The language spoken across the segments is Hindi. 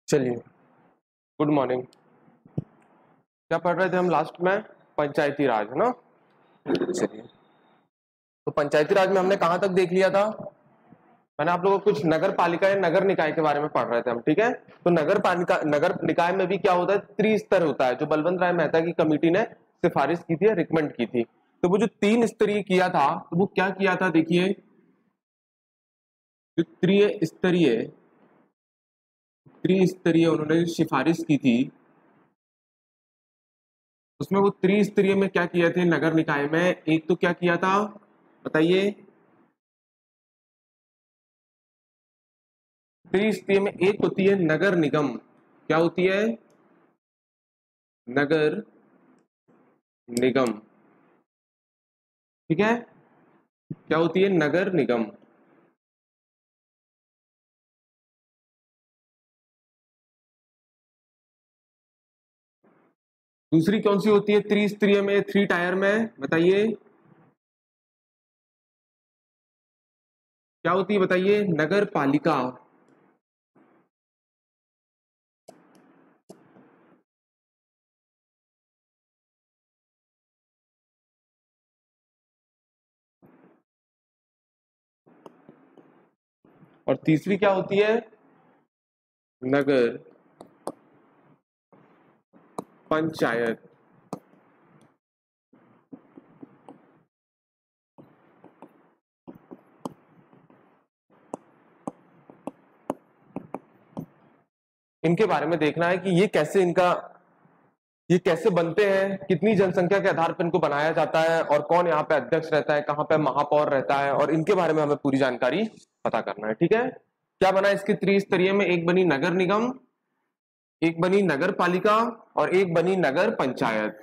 चलिए, गुड मॉर्निंग। क्या पढ़ रहे थे हम लास्ट में? पंचायती राज, है ना। चलिए, तो पंचायती राज में हमने कहां तक देख लिया था? मैंने आप लोगों को कुछ नगर पालिका या नगर निकाय के बारे में पढ़ रहे थे हम, ठीक है। तो नगर पालिका, नगर निकाय में भी क्या होता है, त्रिस्तर होता है, जो बलवंत राय मेहता की कमेटी ने सिफारिश की थी, रिकमेंड की थी। तो वो जो 3 स्तरीय किया था, तो वो क्या किया था, देखिए, जो त्रिस्तरीय उन्होंने सिफारिश की थी, उसमें वो त्रिस्तरीय में क्या किया थे नगर निकाय में? एक तो क्या किया था बताइए? त्रिस्तरीय में एक होती है नगर निगम। क्या होती है? नगर निगम, ठीक है। क्या होती है? नगर निगम। दूसरी कौन सी होती है त्रिस्तरीय में, 3 टायर में? बताइए क्या होती है, बताइए? नगर पालिका। और तीसरी क्या होती है? नगर पंचायत। इनके बारे में देखना है कि ये कैसे बनते हैं, कितनी जनसंख्या के आधार पर इनको बनाया जाता है, और कौन यहाँ पे अध्यक्ष रहता है, कहाँ पे महापौर रहता है, और इनके बारे में हमें पूरी जानकारी पता करना है, ठीक है। क्या बना इसके त्रिस्तरीय में? एक बनी नगर निगम, एक बनी नगर पालिका, और एक बनी नगर पंचायत।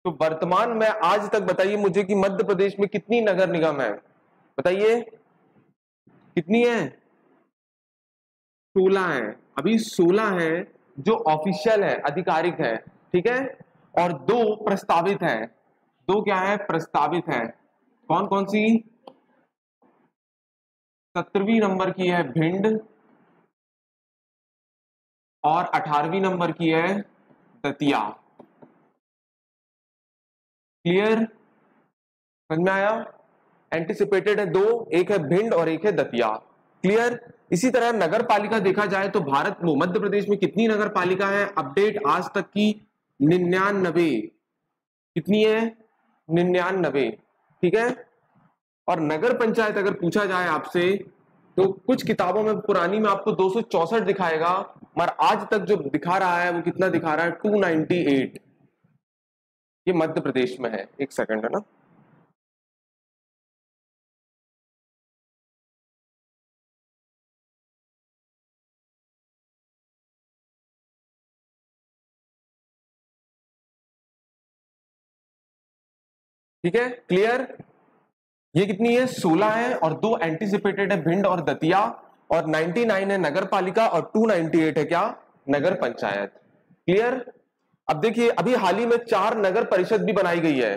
तो वर्तमान में आज तक बताइए मुझे कि मध्य प्रदेश में कितनी नगर निगम है? बताइए कितनी है? 16 है। अभी 16 है जो ऑफिशियल है, आधिकारिक है, ठीक है। और 2 प्रस्तावित है। 2 क्या है? प्रस्तावित है। कौन कौन सी? 17वीं नंबर की है भिंड, और 18वीं नंबर की है दतिया। क्लियर? समझ में आया? एंटिसिपेटेड है 2, एक है भिंड और एक है दतिया। क्लियर? इसी तरह नगर पालिका देखा जाए तो मध्य प्रदेश में कितनी नगर पालिका है? अपडेट आज तक की 99। कितनी है? 99, ठीक है। और नगर पंचायत अगर पूछा जाए आपसे तो कुछ किताबों में पुरानी में आपको 264 दिखाएगा, मगर आज तक जो दिखा रहा है वो कितना दिखा रहा है? 298। ये मध्य प्रदेश में है। एक सेकंड, है ना। ठीक है, क्लियर? ये कितनी है? 16 है, और 2 एंटीसिपेटेड है भिंड और दतिया, और 99 है नगर पालिका, और 298 है क्या? नगर पंचायत। क्लियर? अब देखिए, अभी हाल ही में 4 नगर परिषद भी बनाई गई है।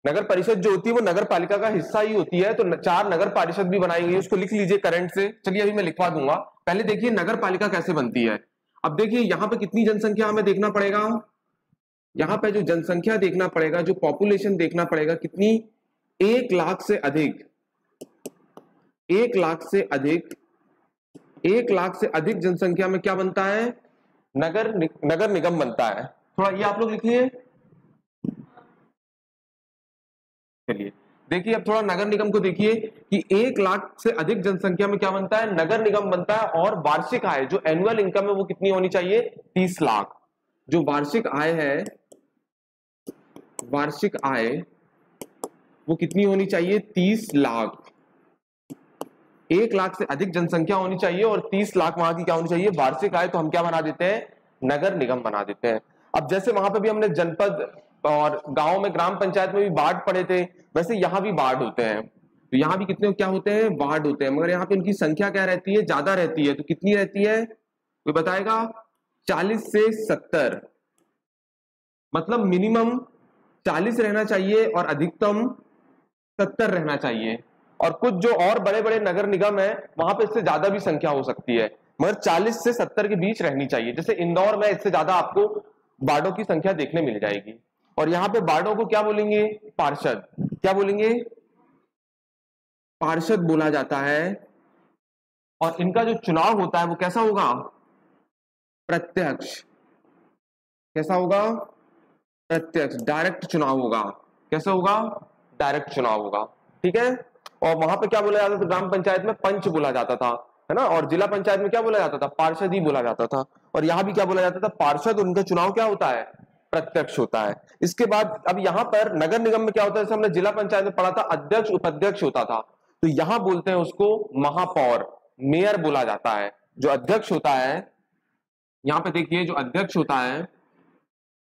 नगर परिषद जो होती है वो नगर पालिका का हिस्सा ही होती है, तो 4 नगर परिषद भी बनाई गई है। उसको लिख लीजिए करंट से। चलिए अभी मैं लिखवा दूंगा। पहले देखिए नगर पालिका कैसे बनती है। अब देखिए यहाँ पे कितनी जनसंख्या हमें देखना पड़ेगा। यहाँ पे जो जनसंख्या देखना पड़ेगा, जो पॉपुलेशन देखना पड़ेगा, कितनी? 1 लाख से अधिक। 1 लाख से अधिक। 1 लाख से अधिक जनसंख्या में क्या बनता है? नगर निगम बनता है। थोड़ा ये आप लोग लिखिए। चलिए देखिए, अब थोड़ा नगर निगम को देखिए कि 1 लाख से अधिक जनसंख्या में क्या बनता है? नगर निगम बनता है। और वार्षिक आय, जो एनुअल इनकम है, वो कितनी होनी चाहिए? 30 लाख। जो वार्षिक आय है, वार्षिक आय वो कितनी होनी चाहिए? 30 लाख। 1 लाख से अधिक जनसंख्या होनी चाहिए और 30 लाख वहां की क्या होनी चाहिए? वार्षिक आय। तो हम क्या बना देते हैं? नगर निगम बना देते हैं। अब जैसे वहां पे भी हमने जनपद और गांव में ग्राम पंचायत में भी वार्ड पढ़े थे, वैसे यहाँ भी वार्ड होते हैं। तो यहाँ भी कितने क्या होते हैं? वार्ड होते हैं। मगर यहाँ पे उनकी संख्या क्या रहती है? ज्यादा रहती है। तो कितनी रहती है कोई बताएगा? 40 से 70। मतलब मिनिमम 40 रहना चाहिए और अधिकतम 70 रहना चाहिए। और कुछ जो और बड़े बड़े नगर निगम है, वहां पे इससे ज्यादा भी संख्या हो सकती है। मगर 40 से 70 के बीच रहनी चाहिए। जैसे इंदौर में इससे ज्यादा आपको वार्डों की संख्या देखने मिल जाएगी। और यहाँ पे वार्डों को क्या बोलेंगे? पार्षद। क्या बोलेंगे? पार्षद बोला जाता है। और इनका जो चुनाव होता है वो कैसा होगा? प्रत्यक्ष। कैसा होगा? प्रत्यक्ष, डायरेक्ट चुनाव होगा। कैसा होगा? डायरेक्ट चुनाव होगा। ठीक है। और वहां पे क्या बोला जाता था? ग्राम पंचायत में पंच बोला जाता था, है ना। और जिला पंचायत में क्या बोला जाता था? पार्षद ही बोला जाता था। और यहाँ भी क्या बोला जाता था? पार्षद। उनका चुनाव क्या होता है? प्रत्यक्ष होता है। इसके बाद अब यहाँ पर नगर निगम में क्या होता है? जैसे हमने जिला पंचायत में पढ़ा था, अध्यक्ष उपाध्यक्ष होता था। तो यहाँ बोलते हैं उसको महापौर, मेयर बोला जाता है। जो अध्यक्ष होता है, यहाँ पे देखिए, जो अध्यक्ष होता है,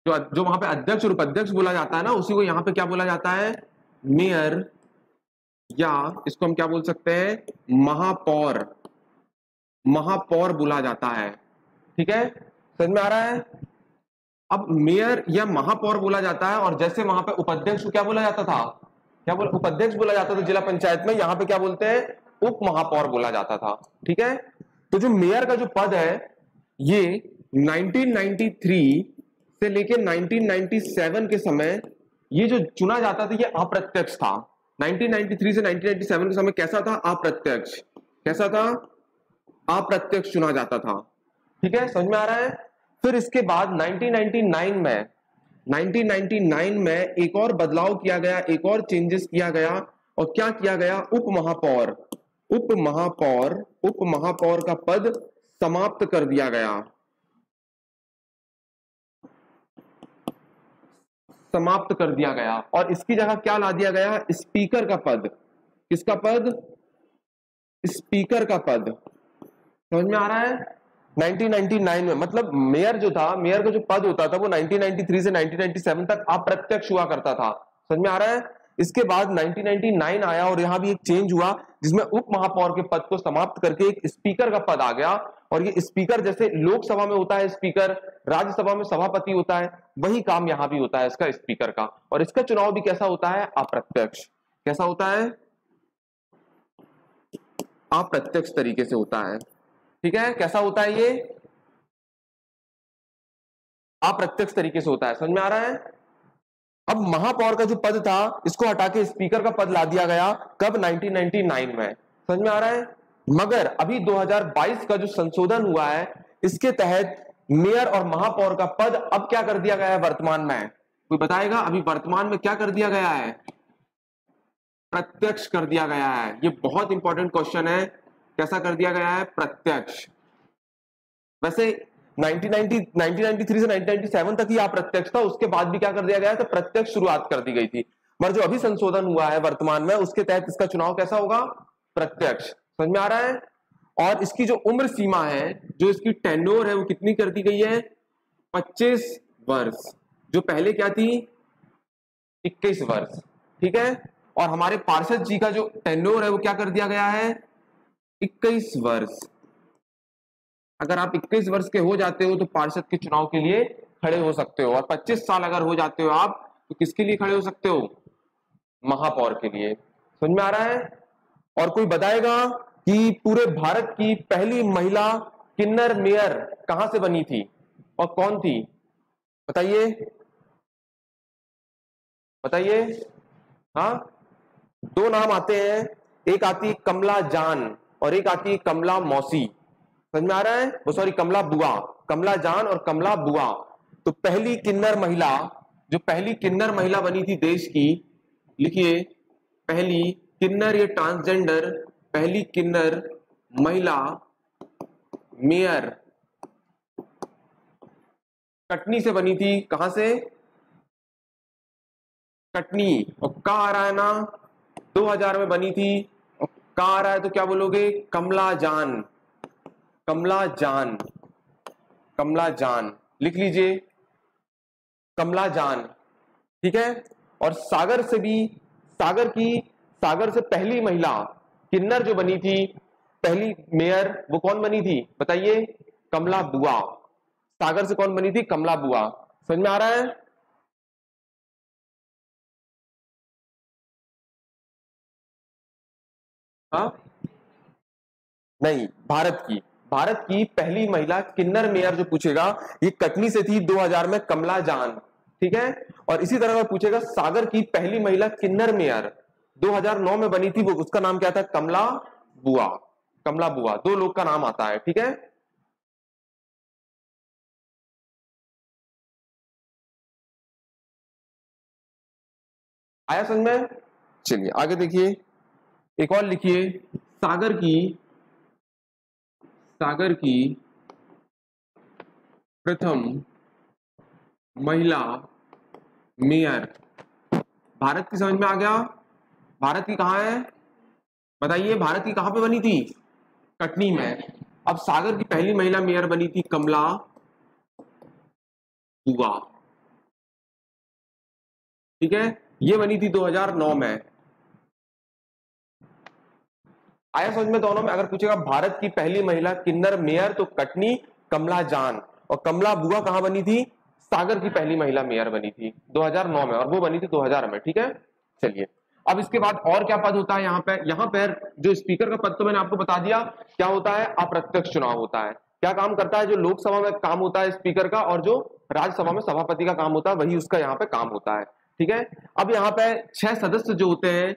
जो वहां पे अध्यक्ष और उपाध्यक्ष बोला जाता है ना, उसी को यहाँ पे क्या बोला जाता है? मेयर, या इसको हम क्या बोल सकते हैं? महापौर। महापौर बोला जाता है। ठीक है, समझ में आ रहा है? अब मेयर या महापौर बोला जाता है। और जैसे वहां पे उपाध्यक्ष को क्या बोला जाता था? क्या बोला? उपाध्यक्ष बोला जाता था जिला पंचायत में। यहाँ पे क्या बोलते हैं? उप महापौर बोला जाता था। ठीक है। तो जो मेयर का जो पद है, ये 1993 से लेके 1997 के समय ये जो चुना जाता था, ये अप्रत्यक्ष था। 1993 से 1997 के समय कैसा था? अप्रत्यक्ष। कैसा था? अप्रत्यक्ष चुना जाता था। ठीक है, समझ में आ रहा है? फिर इसके बाद 1999 में एक और बदलाव किया गया, एक और चेंजेस किया गया। और क्या किया गया? उप महापौर। उप महापौर का पद समाप्त कर दिया गया। समाप्त कर दिया गया। और इसकी जगह क्या ला दिया गया? स्पीकर का पद। किसका पद? स्पीकर का पद। समझ में आ रहा है? 1999 में, मतलब मेयर जो था, मेयर का जो पद होता था वो 1993 से 1997 तक अप्रत्यक्ष हुआ करता था। समझ में आ रहा है? इसके बाद 1999 आया और यहां भी एक चेंज हुआ, जिसमें उप महापौर के पद को समाप्त करके एक स्पीकर का पद आ गया। और ये स्पीकर जैसे लोकसभा में होता है स्पीकर, राज्यसभा में सभापति होता है, वही काम यहां भी होता है इसका, स्पीकर का। और इसका चुनाव भी कैसा होता है? अप्रत्यक्ष। कैसा होता है? अप्रत्यक्ष तरीके से होता है। ठीक है, कैसा होता है? ये अप्रत्यक्ष तरीके से होता है। समझ में आ रहा है? अब महापौर का जो पद था, इसको हटा के स्पीकर का पद ला दिया गया। कब? 1999 में। समझ में आ रहा है? मगर अभी 2022 का जो संशोधन हुआ है, इसके तहत मेयर और महापौर का पद अब क्या कर दिया गया है वर्तमान में? कोई बताएगा? अभी वर्तमान में क्या कर दिया गया है? प्रत्यक्ष कर दिया गया है। ये बहुत इंपॉर्टेंट क्वेश्चन है। कैसा कर दिया गया है? प्रत्यक्ष। वैसे 1993 से 1997 तक ही अप्रत्यक्ष था, उसके बाद भी क्या कर दिया गया था? प्रत्यक्ष शुरुआत कर दी गई थी। मगर जो अभी संशोधन हुआ है वर्तमान में, उसके तहत इसका चुनाव कैसा होगा? प्रत्यक्ष। समझ में आ रहा है? और इसकी जो उम्र सीमा है, जो इसकी टेन्योर है, वो कितनी कर दी गई है? 25 वर्ष। जो पहले क्या थी? 21 वर्ष। ठीक है। और हमारे पार्षद जी का जो टेन्योर है वो क्या कर दिया गया है? 21 वर्ष। अगर आप 21 वर्ष के हो जाते हो तो पार्षद के चुनाव के लिए खड़े हो सकते हो। और 25 साल अगर हो जाते हो आप, तो किसके लिए खड़े हो सकते हो? महापौर के लिए। समझ में आ रहा है? और कोई बताएगा कि पूरे भारत की पहली महिला किन्नर मेयर कहां से बनी थी और कौन थी? बताइए, बताइए। हाँ, दो नाम आते हैं। एक आती है कमला जान और एक आती है कमला मौसी। समझ में आ रहा है? वो सॉरी, कमला बुआ। कमला जान और कमला बुआ। तो पहली किन्नर महिला, जो पहली किन्नर महिला बनी थी देश की, लिखिए, पहली किन्नर, ये ट्रांसजेंडर, पहली किन्नर महिला मेयर कटनी से बनी थी। कहां से? कटनी। और कहा आ रहा है ना, 2000 में बनी थी। और कहा आ रहा है तो क्या बोलोगे? कमला जान। कमला जान। कमला जान लिख लीजिए, कमला जान। ठीक है। और सागर से भी, सागर से पहली महिला किन्नर जो बनी थी, पहली मेयर, वो कौन बनी थी? बताइए। कमला बुआ। सागर से कौन बनी थी? कमला बुआ। समझ में आ रहा है? हाँ, नहीं, भारत की। भारत की पहली महिला किन्नर मेयर जो पूछेगा, ये कटनी से थी 2000 में, कमला जान, ठीक है। और इसी तरह पूछेगा सागर की पहली महिला किन्नर मेयर 2009 में बनी थी, वो उसका नाम क्या था, कमला बुआ। कमला बुआ, दो लोग का नाम आता है, ठीक है। आया समझ में? चलिए आगे देखिए, एक और लिखिए, सागर की प्रथम महिला मेयर। भारत की समझ में आ गया? भारत की कहां है बताइए, भारत की कहां पे बनी थी, कटनी में। अब सागर की पहली महिला मेयर बनी थी कमला बुआ, ठीक है, ये बनी थी 2009 में। आया समझ में दोनों में? अगर पूछेगा भारत की पहली महिला किन्नर मेयर तो कटनी कमला जान, और कमला बुआ कहां बनी थी, सागर की पहली महिला मेयर बनी थी 2009 में, और वो बनी थी 2000 में, ठीक है। चलिए अब इसके बाद और क्या पद होता है यहाँ पर जो स्पीकर का पद तो मैंने आपको बता दिया, क्या होता है, अप्रत्यक्ष चुनाव होता है। क्या काम करता है, जो लोकसभा में काम होता है स्पीकर का, और जो राज्यसभा में सभापति का काम होता है, वही उसका यहाँ पे काम होता है, ठीक है। अब यहाँ पे 6 सदस्य जो होते हैं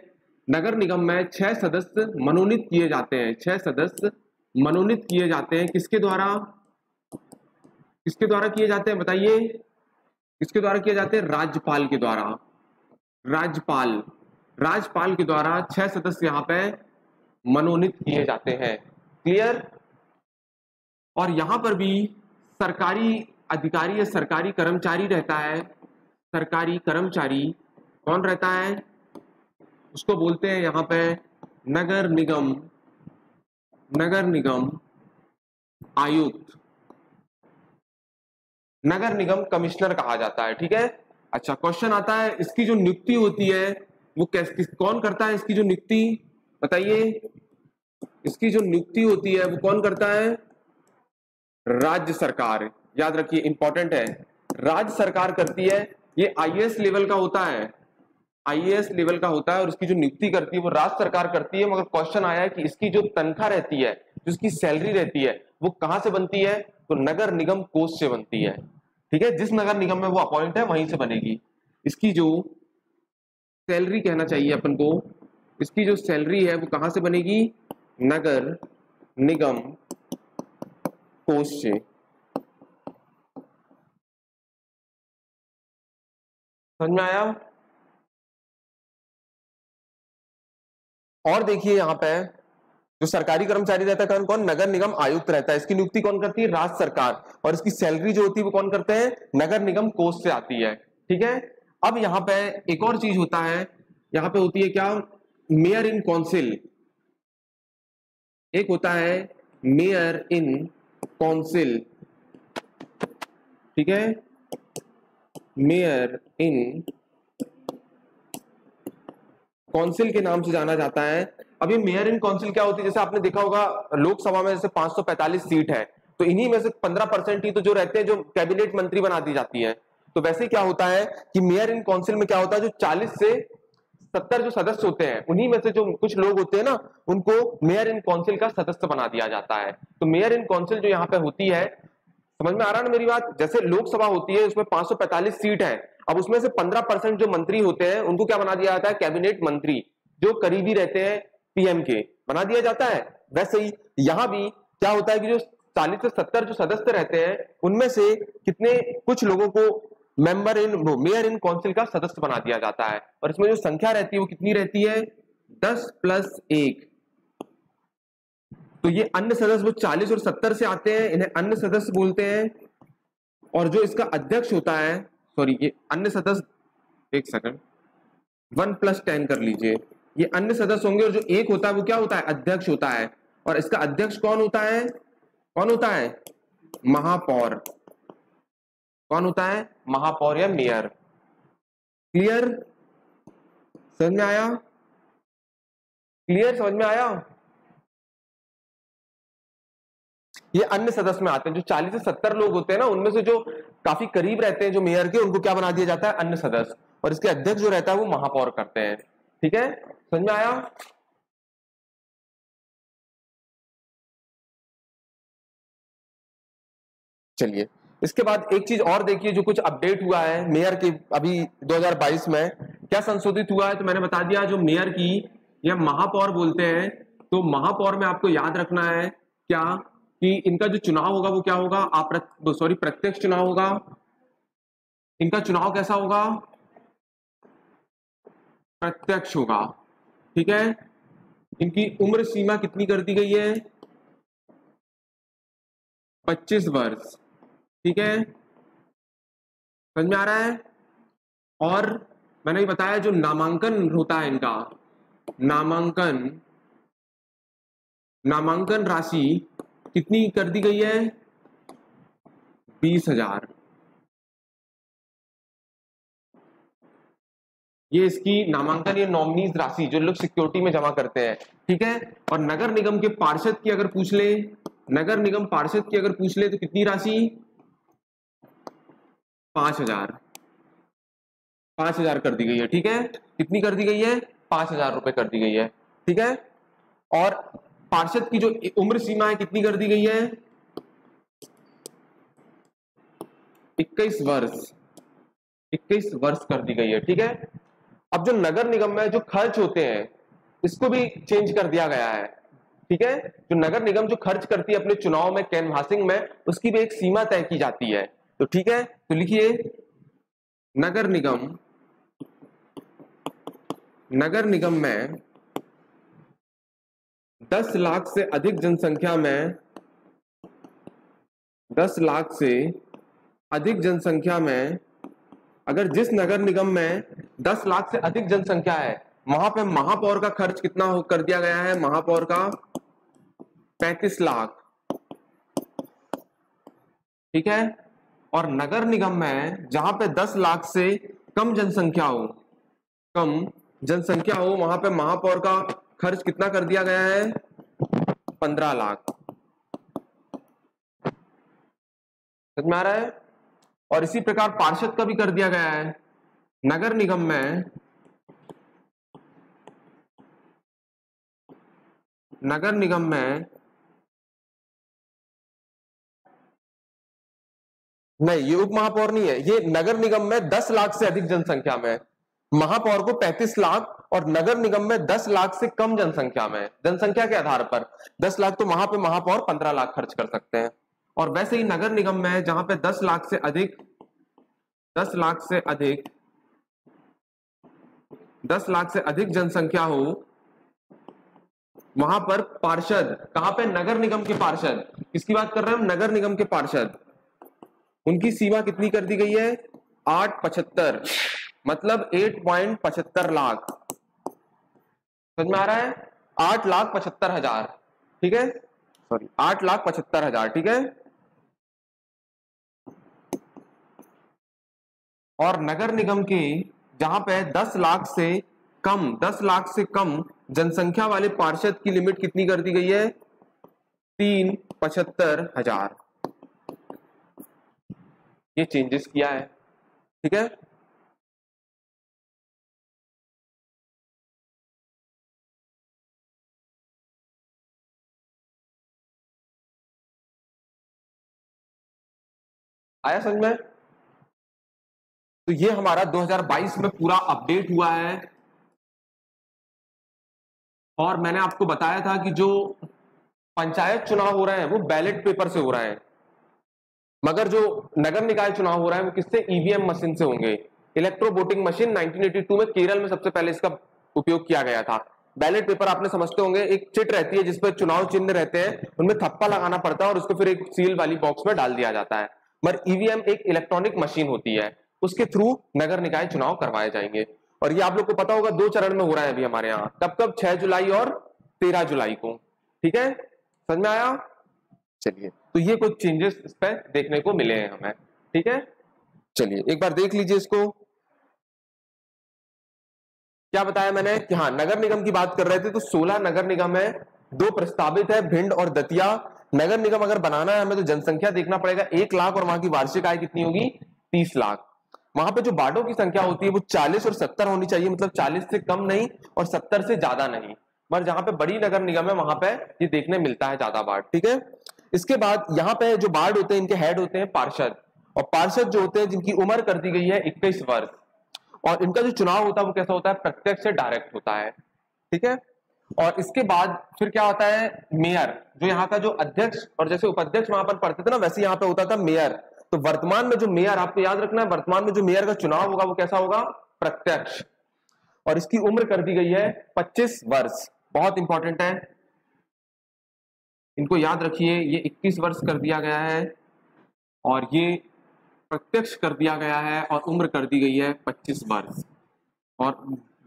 नगर निगम में, 6 सदस्य मनोनीत किए जाते हैं, 6 सदस्य मनोनीत किए जाते हैं, किसके द्वारा किए जाते हैं बताइए, किसके द्वारा किए जाते हैं, राज्यपाल के द्वारा। राज्यपाल के द्वारा 6 सदस्य यहाँ पे मनोनीत किए जाते हैं, क्लियर। और यहां पर भी सरकारी अधिकारी या सरकारी कर्मचारी रहता है, सरकारी कर्मचारी कौन रहता है, उसको बोलते हैं यहाँ पे नगर निगम आयुक्त, नगर निगम कमिश्नर कहा जाता है, ठीक है। अच्छा क्वेश्चन आता है, इसकी जो नियुक्ति होती है वो कौन करता है, इसकी जो नियुक्ति बताइए, इसकी जो नियुक्ति होती है वो कौन करता है, राज्य सरकार। याद रखिए इंपॉर्टेंट है, राज्य सरकार करती है। ये आईएएस लेवल का होता है, आईएएस लेवल का होता है, और इसकी जो नियुक्ति करती है वो राज्य सरकार करती है। मगर क्वेश्चन आया है कि इसकी जो तनख्वाह रहती है, जो इसकी सैलरी रहती है, वो कहां से बनती है, तो नगर निगम कोष से बनती है, ठीक है। जिस नगर निगम में वो अपॉइंट है वहीं से बनेगी। इसकी जो सैलरी कहना चाहिए अपन को, इसकी जो सैलरी है वो कहां से बनेगी, नगर निगम कोष से। समझ में आया? और देखिए यहाँ पे जो सरकारी कर्मचारी रहता है कौन कौन, नगर निगम आयुक्त रहता है, इसकी नियुक्ति कौन करती है, राज्य सरकार, और इसकी सैलरी जो होती है वो कौन करते हैं, नगर निगम कोष से आती है, ठीक है। अब यहाँ पे एक और चीज होता है, यहाँ पे होती है क्या, मेयर इन काउंसिल। एक होता है मेयर इन काउंसिल, ठीक है, मेयर इन काउंसिल के नाम से जाना जाता है। अब ये मेयर इन काउंसिल क्या होती है, जैसे आपने देखा होगा लोकसभा में जैसे 545 सीट है, तो इन्हीं में से 15% ही तो जो रहते हैं जो कैबिनेट मंत्री बना दी जाती है। तो वैसे क्या होता है कि मेयर इन काउंसिल में क्या होता है, जो 40 से 70 जो सदस्य होते हैं, उन्हीं में से जो कुछ लोग होते हैं ना, उनको मेयर इन काउंसिल का सदस्य बना दिया जाता है। तो मेयर इन काउंसिल जो यहाँ पे होती है, समझ में आ रहा है ना मेरी बात, जैसे लोकसभा होती है उसमें 545 सीट है, अब उसमें से 15% जो मंत्री होते हैं उनको क्या बना दिया जाता है, कैबिनेट मंत्री, जो करीबी रहते हैं पीएम के, बना दिया जाता है। वैसे ही यहां भी क्या होता है कि जो 40 से 70 जो सदस्य रहते हैं उनमें से कितने कुछ लोगों को मेयर इन काउंसिल का सदस्य बना दिया जाता है, और इसमें जो संख्या रहती है वो कितनी रहती है, 10+1। तो ये अन्य सदस्य वो 40 और 70 से आते हैं, इन्हें अन्य सदस्य बोलते हैं। और जो इसका अध्यक्ष होता है, सॉरी ये अन्य सदस्य, एक सेकंड, 1+10 कर लीजिए, ये अन्य सदस्य होंगे, और जो एक होता है वो क्या होता है, अध्यक्ष होता है। और इसका अध्यक्ष कौन होता है, महापौर। कौन होता है, महापौर या मेयर। क्लियर, समझ में आया, क्लियर समझ में आया। ये अन्य सदस्य में आते हैं, जो 40 से 70 लोग होते हैं ना, उनमें से जो काफी करीब रहते हैं जो मेयर के, उनको क्या बना दिया जाता है, अन्य सदस्य, और इसके अध्यक्ष जो रहता है वो महापौर करते हैं, ठीक है, समझ में आया। चलिए इसके बाद एक चीज और देखिए जो कुछ अपडेट हुआ है मेयर के अभी 2022 में क्या संशोधित हुआ है। तो मैंने बता दिया जो मेयर की या महापौर बोलते हैं, तो महापौर में आपको याद रखना है क्या कि इनका जो चुनाव होगा वो क्या होगा, प्रत्यक्ष चुनाव होगा। इनका चुनाव कैसा होगा, प्रत्यक्ष होगा, ठीक है। इनकी उम्र सीमा कितनी कर दी गई है, 25 वर्ष, ठीक है, समझ में आ रहा है। और मैंने भी बताया जो नामांकन होता है इनका, नामांकन राशि कितनी कर दी गई है, 20,000। ये इसकी नामांकन या नॉमिनीज राशि जो लोग सिक्योरिटी में जमा करते हैं, ठीक है। और नगर निगम के पार्षद की अगर पूछ ले, नगर निगम पार्षद की अगर पूछ ले तो कितनी राशि, 5,000 कर दी गई है, ठीक है। कितनी कर दी गई है, 5,000 रुपए कर दी गई है, ठीक है। और पार्षद की जो उम्र सीमा है कितनी कर दी गई है, 21 वर्ष कर दी गई है, ठीक है। अब जो नगर निगम में जो खर्च होते हैं इसको भी चेंज कर दिया गया है, ठीक है। जो नगर निगम जो खर्च करती है अपने चुनाव में, कैनवासिंग में, उसकी भी एक सीमा तय की जाती है। तो ठीक है, तो लिखिए नगर निगम में 10 लाख से अधिक जनसंख्या में, 10 लाख से अधिक जनसंख्या में, अगर जिस नगर निगम में 10 लाख से अधिक जनसंख्या है वहां पे महापौर का खर्च कितना कर दिया गया है, महापौर का 35 लाख, ठीक है। और नगर निगम में जहां पे 10 लाख से कम जनसंख्या हो, वहां पे महापौर का खर्च कितना कर दिया गया है, 15 लाख। समझ में आ रहा है। और इसी प्रकार पार्षद का भी कर दिया गया है। नगर निगम में नहीं, ये उप महापौर नहीं है, ये नगर निगम में 10 लाख से अधिक जनसंख्या में, महापौर को 35 लाख, और नगर निगम में 10 लाख से कम जनसंख्या में, जनसंख्या के आधार पर 10 लाख, तो वहां पे महापौर 15 लाख खर्च कर सकते हैं। और वैसे ही नगर निगम में जहां पे 10 लाख से अधिक जनसंख्या हो वहां पर पार्षद, कहां पे, नगर निगम के पार्षद, किसकी बात कर रहे हैं हम, नगर निगम के पार्षद, उनकी सीमा कितनी कर दी गई है, 875, मतलब 8.75 लाख। समझ में आ रहा है, 8,75,000, ठीक है, सॉरी 8,75,000, ठीक है। और नगर निगम के जहां पे 10 लाख से कम जनसंख्या वाले पार्षद की लिमिट कितनी कर दी गई है, 3,75,000। ये चेंजेस किया है, ठीक है। आया समझ में। तो ये हमारा 2022 में पूरा अपडेट हुआ है। और मैंने आपको बताया था कि जो पंचायत चुनाव हो रहे हैं वो बैलेट पेपर से हो रहे हैं, मगर जो नगर निकाय चुनाव हो रहा है वो किससे, ईवीएम मशीन से होंगे। इलेक्ट्रो वोटिंग मशीन 1982 में केरल में सबसे पहले इसका उपयोग किया गया था। बैलेट पेपर आपने समझते होंगे, एक चिट रहती है जिसपे चुनाव चिन्ह रहते हैं, उनमें थप्पा लगाना पड़ता है और उसको फिर एक सील वाली बॉक्स में डाल दिया जाता है। मगर ईवीएम एक इलेक्ट्रॉनिक मशीन होती है, उसके थ्रू नगर निकाय चुनाव करवाए जाएंगे। और ये आप लोग को पता होगा 2 चरण में हो रहा है अभी हमारे यहाँ, कब 6 जुलाई और 13 जुलाई को, ठीक है, समझ में आया। चलिए, तो ये कुछ चेंजेस इस पे देखने को मिले हैं हमें, ठीक है। चलिए एक बार देख लीजिए इसको, क्या बताया मैंने कि हाँ नगर निगम की बात कर रहे थे, तो 16 नगर निगम है, 2 प्रस्तावित है, भिंड और दतिया। नगर निगम अगर बनाना है हमें तो जनसंख्या देखना पड़ेगा 1 लाख, और वहां की वार्षिक आय कितनी होगी, 30 लाख। वहां पे जो वार्डों की संख्या होती है वो 40 और 70 होनी चाहिए, मतलब 40 से कम नहीं और 70 से ज्यादा नहीं। मगर जहां पे बड़ी नगर निगम है वहां पे ये देखने मिलता है ज्यादा वार्ड, ठीक है। इसके बाद यहाँ पे जो वार्ड होते हैं इनके हेड होते हैं पार्षद, और पार्षद जो होते हैं जिनकी उम्र कर दी गई है 21 वर्ष, और इनका जो चुनाव होता है वो कैसा होता है, प्रत्यक्ष से डायरेक्ट होता है, ठीक है। और इसके बाद फिर क्या होता है, मेयर, जो यहाँ का जो अध्यक्ष, और जैसे उपाध्यक्ष वहां पर पढ़ते थे ना वैसे यहाँ पे होता था मेयर। तो वर्तमान में जो मेयर, आपको याद रखना है, वर्तमान में जो मेयर का चुनाव होगा वो कैसा होगा, प्रत्यक्ष, और इसकी उम्र कर दी गई है 25 वर्ष। बहुत इंपॉर्टेंट है, इनको याद रखिए, ये 21 वर्ष कर दिया गया है और ये प्रत्यक्ष कर दिया गया है और उम्र कर दी गई है 25 वर्ष। और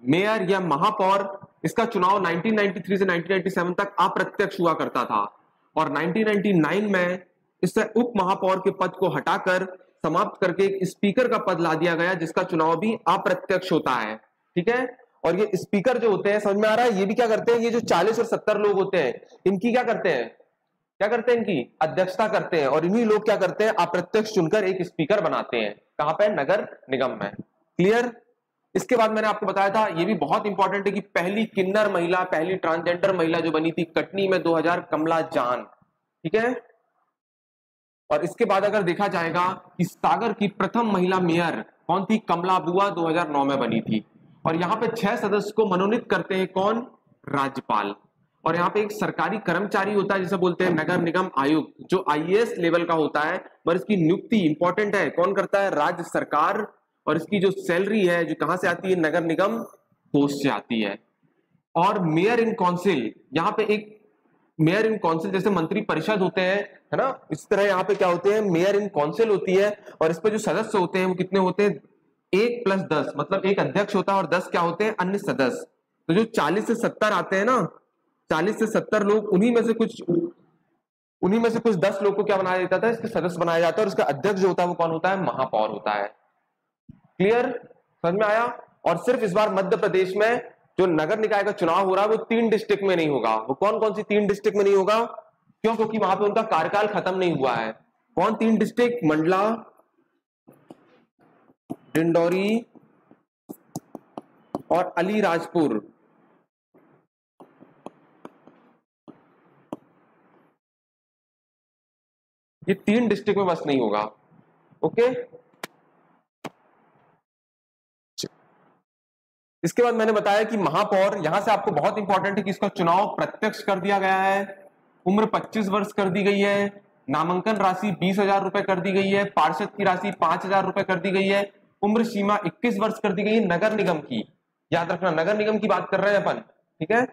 मेयर या महापौर, इसका चुनाव 1993 से 1997 तक अप्रत्यक्ष हुआ करता था, और 1999 में इससे उप महापौर के पद को हटाकर समाप्त करके एक स्पीकर का पद ला दिया गया जिसका चुनाव भी अप्रत्यक्ष होता है, ठीक है। और ये स्पीकर जो होते हैं, समझ में आ रहा है, ये भी क्या करते हैं, ये जो 40 और 70 लोग होते हैं इनकी क्या करते हैं, इनकी अध्यक्षता करते हैं, और इन्हीं लोग क्या करते हैं, अप्रत्यक्ष चुनकर एक स्पीकर बनाते हैं, कहां पे, नगर निगम में। क्लियर। इसके बाद मैंने आपको बताया था, ये भी बहुत इंपॉर्टेंट है, कि पहली किन्नर महिला, पहली ट्रांसजेंडर महिला जो बनी थी कटनी में 2000, कमला जान, ठीक है। और इसके बाद अगर देखा जाएगा कि सागर की प्रथम महिला मेयर कौन थी, कमला बुआ, 2009 में बनी थी। और यहाँ पे 6 सदस्य को मनोनीत करते हैं कौन, राज्यपाल। और यहाँ पे एक सरकारी कर्मचारी होता है जिसे बोलते हैं नगर निगम आयुक्त, जो आईएएस लेवल का होता है, पर इसकी नियुक्ति इंपॉर्टेंट है, कौन करता है, राज्य सरकार। और इसकी जो सैलरी है जो कहां से आती है, नगर निगम कोष से आती है। और मेयर इन काउंसिल, यहाँ पे एक मेयर इन काउंसिल जैसे मंत्री परिषद होते हैं, है ना, इस तरह यहाँ पे क्या होते हैं, मेयर इन काउंसिल होती है। और इस पे जो सदस्य होते हैं वो कितने होते हैं, 1 + 10, मतलब एक अध्यक्ष होता है और 10 क्या होते हैं, अन्य सदस्य। तो जो 40 से 70 आते हैं ना, 40 से 70 लोग, उन्हीं में से कुछ 10 लोग को क्या बनाया जाता है, इसके सदस्य बनाया जाता है, और इसका अध्यक्ष जो होता है वो कौन होता है, महापौर होता है। क्लियर, समझ में आया। और सिर्फ इस बार मध्य प्रदेश में जो नगर निकाय का चुनाव हो रहा है वो 3 डिस्ट्रिक्ट में नहीं होगा। वो कौन कौन सी 3 डिस्ट्रिक्ट में नहीं होगा, क्यों, क्योंकि वहां पे उनका कार्यकाल खत्म नहीं हुआ है। कौन 3 डिस्ट्रिक्ट, मंडला, डिंडौरी और अलीराजपुर। ये 3 डिस्ट्रिक्ट में बस नहीं होगा, ओके। इसके बाद मैंने बताया कि महापौर, यहां से आपको बहुत इंपॉर्टेंट है कि इसका चुनाव प्रत्यक्ष कर दिया गया है, उम्र 25 वर्ष कर दी गई है, नामांकन राशि 20,000 रुपए कर दी गई है, पार्षद की राशि 5,000 रुपए कर दी गई है, उम्र सीमा 21 वर्ष कर दी गई है नगर निगम की, याद रखना नगर निगम की बात कर रहे हैं अपन, ठीक है।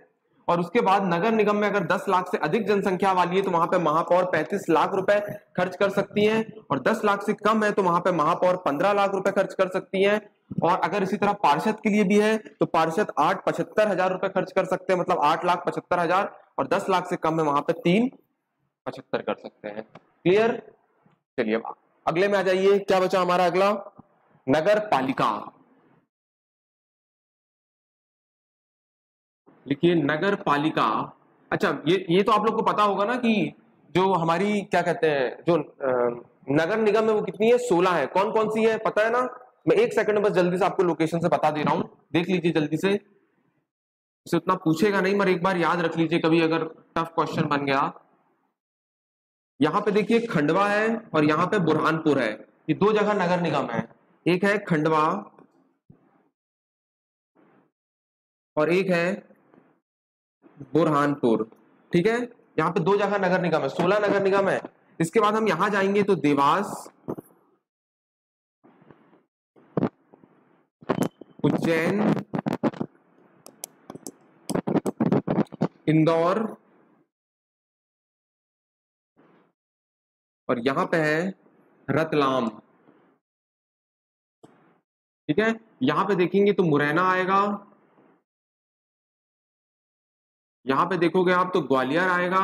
और उसके बाद नगर निगम में अगर 10 लाख से अधिक जनसंख्या वाली है तो वहां पे महापौर 35 लाख रुपए खर्च कर सकती हैं, और 10 लाख से कम है तो वहां पे महापौर 15 लाख रुपए खर्च कर सकती हैं। और अगर इसी तरह पार्षद के लिए भी है तो पार्षद 8,75,000 रुपए खर्च कर सकते हैं, मतलब 8,75,000, और 10 लाख से कम है वहां पे 3,75 कर सकते हैं। क्लियर। चलिए अगले में आ जाइए, क्या बचा हमारा अगला, नगर पालिका। लिखिए नगर पालिका। अच्छा, ये तो आप लोग को पता होगा ना कि जो हमारी क्या कहते हैं, जो नगर निगम है वो कितनी है, 16 है। कौन कौन सी है पता है ना, मैं 1 सेकंड में बस जल्दी से आपको लोकेशन से बता दे रहा हूं, देख लीजिए जल्दी से। इसे उतना पूछेगा नहीं मगर एक बार याद रख लीजिए कभी अगर टफ क्वेश्चन बन गया। यहाँ पे देखिए खंडवा है और यहाँ पे बुरहानपुर है, ये 2 जगह नगर निगम है, एक है खंडवा और एक है बुरहानपुर, ठीक है। यहाँ पे 2 जगह नगर निगम है, 16 नगर निगम है। इसके बाद हम यहां जाएंगे तो देवास, उज्जैन, इंदौर, और यहां पे है रतलाम, ठीक है। यहां पे देखेंगे तो मुरैना आएगा, यहां पे देखोगे आप तो ग्वालियर आएगा,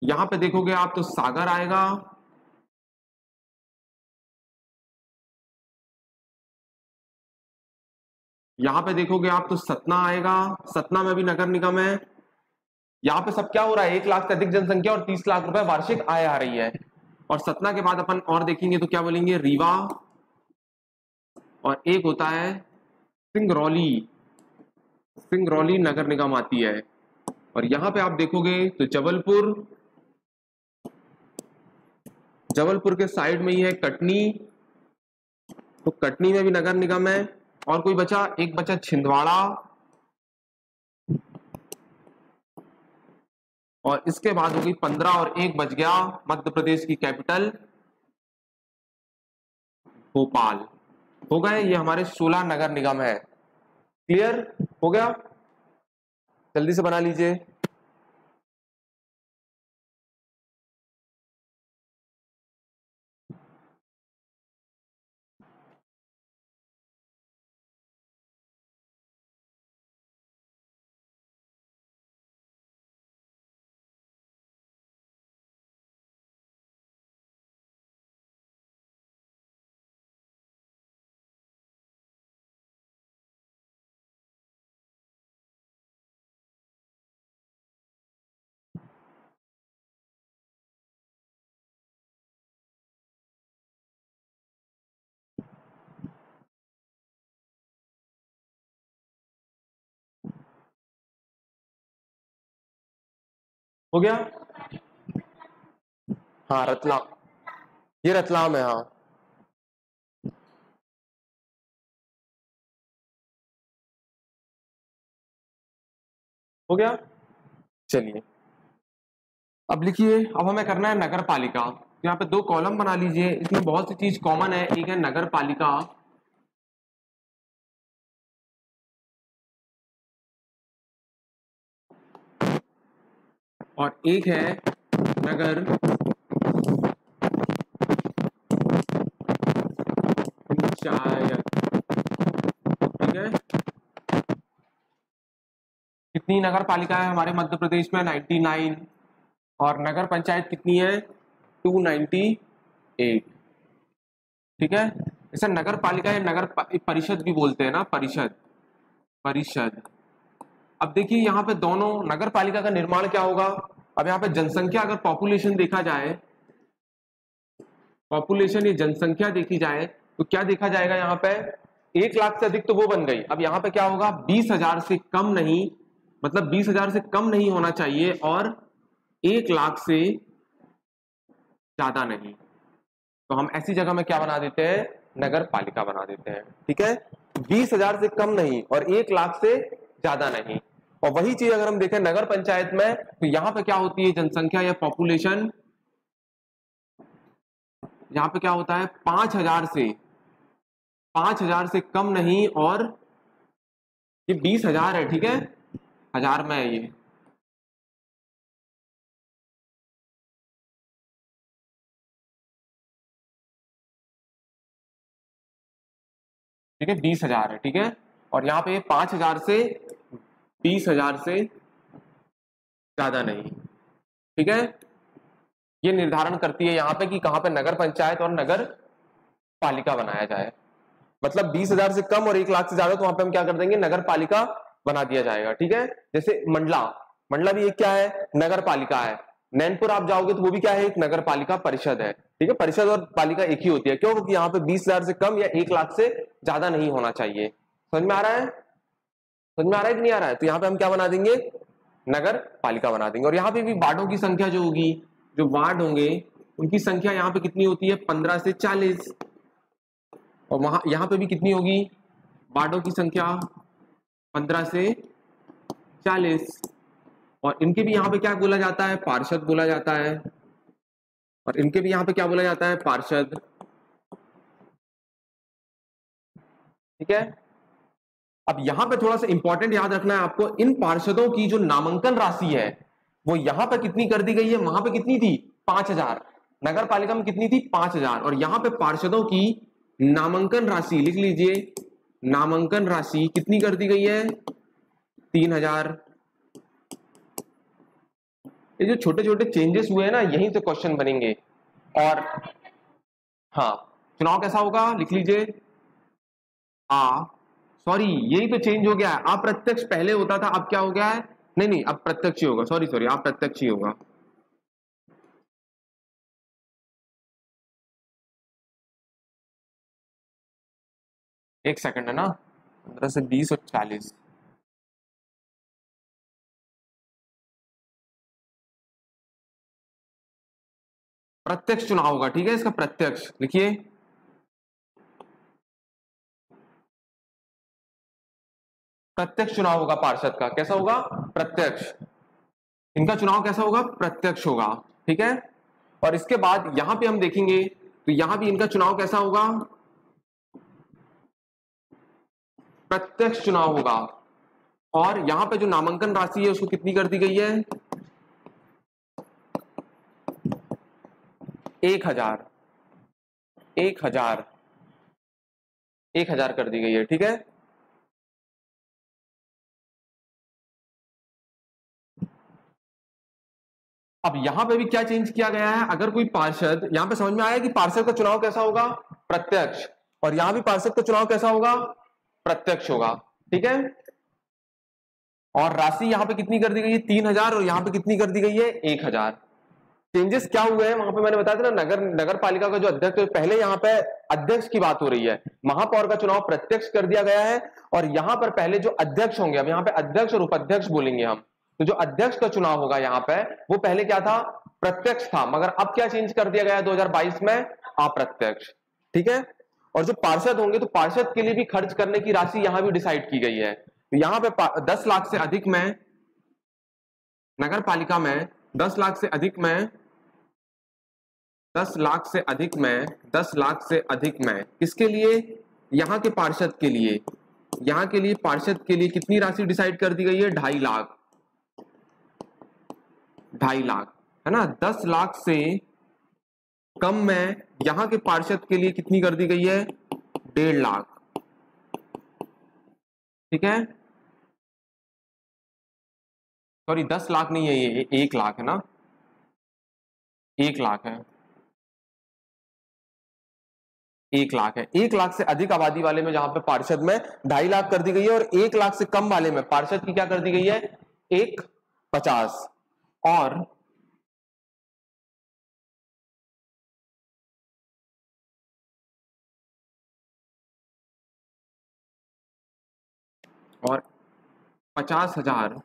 यहां पे देखोगे आप तो सागर आएगा, यहां पे देखोगे आप तो सतना आएगा, सतना में भी नगर निगम है। यहाँ पे सब क्या हो रहा है, 1 लाख से अधिक जनसंख्या और 30 लाख रुपए वार्षिक आय आ रही है। और सतना के बाद अपन और देखेंगे तो क्या बोलेंगे, रीवा, और एक होता है सिंगरौली, सिंगरौली नगर निगम आती है। और यहां पे आप देखोगे तो जबलपुर के साइड में ही है कटनी, तो कटनी में भी नगर निगम है। और कोई बचा, एक बचा छिंदवाड़ा, और इसके बाद होगी 15 और 1 बच गया मध्य प्रदेश की कैपिटल भोपाल। हो गए ये हमारे 16 नगर निगम है। क्लियर हो गया? जल्दी से बना लीजिए। हो गया? हाँ रतलाम, ये रतलाम है हाँ। हो गया? चलिए अब लिखिए, अब हमें करना है नगर पालिका। यहाँ पे 2 कॉलम बना लीजिए, इसमें बहुत सी चीज कॉमन है। एक है नगर पालिका और एक है नगर पंचायत। ठीक है, कितनी नगर पालिका है हमारे मध्य प्रदेश में? 99। और नगर पंचायत कितनी है? 298। ठीक है, इसे नगर पालिका या परिषद भी बोलते हैं ना, परिषद, परिषद। अब देखिए यहाँ पे दोनों नगर पालिका का निर्माण क्या होगा। अब यहाँ पे जनसंख्या, अगर पॉपुलेशन देखा जाए, पॉपुलेशन या जनसंख्या देखी जाए तो क्या देखा जाएगा यहाँ पे? 1 लाख से अधिक तो वो बन गई। अब यहाँ पे क्या होगा? 20,000 से कम नहीं, मतलब 20,000 से कम नहीं होना चाहिए और 1 लाख से ज्यादा नहीं। तो हम ऐसी जगह में क्या बना देते हैं? नगर पालिका बना देते हैं। ठीक है, 20,000 से कम नहीं और 1 लाख से ज्यादा नहीं। और वही चीज अगर हम देखें नगर पंचायत में, तो यहाँ पे क्या होती है? जनसंख्या या पॉपुलेशन, यहाँ पे क्या होता है? 5,000 से कम नहीं, और ये 20,000 है। ठीक है, हजार में है ये। ठीक है, 20,000 है। ठीक है, और यहाँ पे 5,000 से 20,000 से ज्यादा नहीं। ठीक है, ये निर्धारण करती है यहाँ पे कि कहाँ पे नगर पंचायत और नगर पालिका बनाया जाए। मतलब 20,000 से कम और 1 लाख से ज्यादा, तो वहां पे हम क्या कर देंगे? नगर पालिका बना दिया जाएगा। ठीक है, जैसे मंडला, मंडला भी एक क्या है? नगर पालिका है। नैनपुर आप जाओगे तो वो भी क्या है? एक नगर पालिका परिषद है। ठीक है, परिषद और पालिका एक ही होती है। क्यों? क्योंकि यहाँ पे 20,000 से कम या 1 लाख से ज्यादा नहीं होना चाहिए। समझ में आ रहा है? समझ में आ रहा है कि नहीं आ रहा है? तो यहाँ पे हम क्या बना देंगे? नगर पालिका बना देंगे। और यहाँ पे भी वार्डों की संख्या जो होगी, जो वार्ड होंगे उनकी संख्या यहाँ पे कितनी होती है? 15 से 40। और वहां यहाँ पे भी कितनी होगी? वार्डों की संख्या 15 से 40। और इनके भी यहाँ पे क्या बोला जाता है? पार्षद बोला जाता है। और इनके भी यहाँ पे क्या बोला जाता है? पार्षद। ठीक है, अब यहाँ पे थोड़ा सा इंपॉर्टेंट याद रखना है आपको, इन पार्षदों की जो नामांकन राशि है वो यहाँ पे कितनी कर दी गई है? वहां पे कितनी थी? 5,000। नगर पालिका में कितनी थी? 5,000। और यहाँ पे पार्षदों की नामांकन राशि लिख लीजिए, नामांकन राशि कितनी कर दी गई है? 3,000। ये जो छोटे छोटे चेंजेस हुए हैं ना, यहीं से क्वेश्चन बनेंगे। और हाँ, चुनाव कैसा होगा? लिख लीजिए, आ सॉरी यही तो चेंज हो गया है। अप्रत्यक्ष पहले होता था, अब क्या हो गया है? नहीं नहीं, अब प्रत्यक्ष ही होगा। सॉरी सॉरी, अप्रत्यक्ष ही होगा। एक सेकंड है ना, 15 से 20 और 40। प्रत्यक्ष चुनाव होगा, ठीक है, इसका प्रत्यक्ष लिखिए, प्रत्यक्ष चुनाव होगा पार्षद का। कैसा होगा? प्रत्यक्ष। इनका चुनाव कैसा होगा? प्रत्यक्ष होगा, ठीक है। और इसके बाद यहां पे हम देखेंगे तो यहां भी इनका चुनाव कैसा होगा? प्रत्यक्ष चुनाव होगा। और यहां पे जो नामांकन राशि है उसको कितनी कर दी गई है? 1000 कर दी गई है, ठीक है। अब यहां पे भी क्या चेंज किया गया है? अगर कोई पार्षद, यहां पे समझ में आया कि पार्षद का चुनाव कैसा होगा? प्रत्यक्ष। और यहां भी पार्षद का चुनाव कैसा होगा? प्रत्यक्ष होगा, ठीक है। और राशि यहां पे कितनी कर दी गई है? 3000, और यहां पे कितनी कर दी गई है? 1000। चेंजेस क्या हुए हैं वहां पे मैंने बताया था ना, नगर पालिका का जो अध्यक्ष, तो पहले यहाँ पे अध्यक्ष की बात हो रही है, महापौर का चुनाव प्रत्यक्ष कर दिया गया है। और यहाँ पर पहले जो अध्यक्ष होंगे, अब यहाँ पे अध्यक्ष और उपाध्यक्ष बोलेंगे हम, तो जो अध्यक्ष का चुनाव होगा यहाँ पे, वो पहले क्या था? प्रत्यक्ष था। मगर अब क्या चेंज कर दिया गया 2022 में? अप्रत्यक्ष, ठीक है। और जो पार्षद होंगे, तो पार्षद के लिए भी खर्च करने की राशि यहां भी डिसाइड की गई है। तो यहाँ पे 10 लाख से अधिक में, नगर पालिका में 10 लाख से अधिक में, 10 लाख से अधिक में, 10 लाख से अधिक में, किसके लिए? यहां के पार्षद के लिए। यहां के लिए पार्षद के लिए कितनी राशि डिसाइड कर दी गई है? 2.5 लाख, 2.5 लाख, है ना। 10 लाख से कम में यहां के पार्षद के लिए कितनी कर दी गई है? 1.5 लाख, ठीक है। सॉरी, 10 लाख नहीं है, ये 1 लाख है ना, 1 लाख है, 1 लाख है। 1 लाख से अधिक आबादी वाले में जहां पे पार्षद में 2.5 लाख कर दी गई है, और 1 लाख से कम वाले में पार्षद की क्या कर दी गई है? 1.50। और 50,000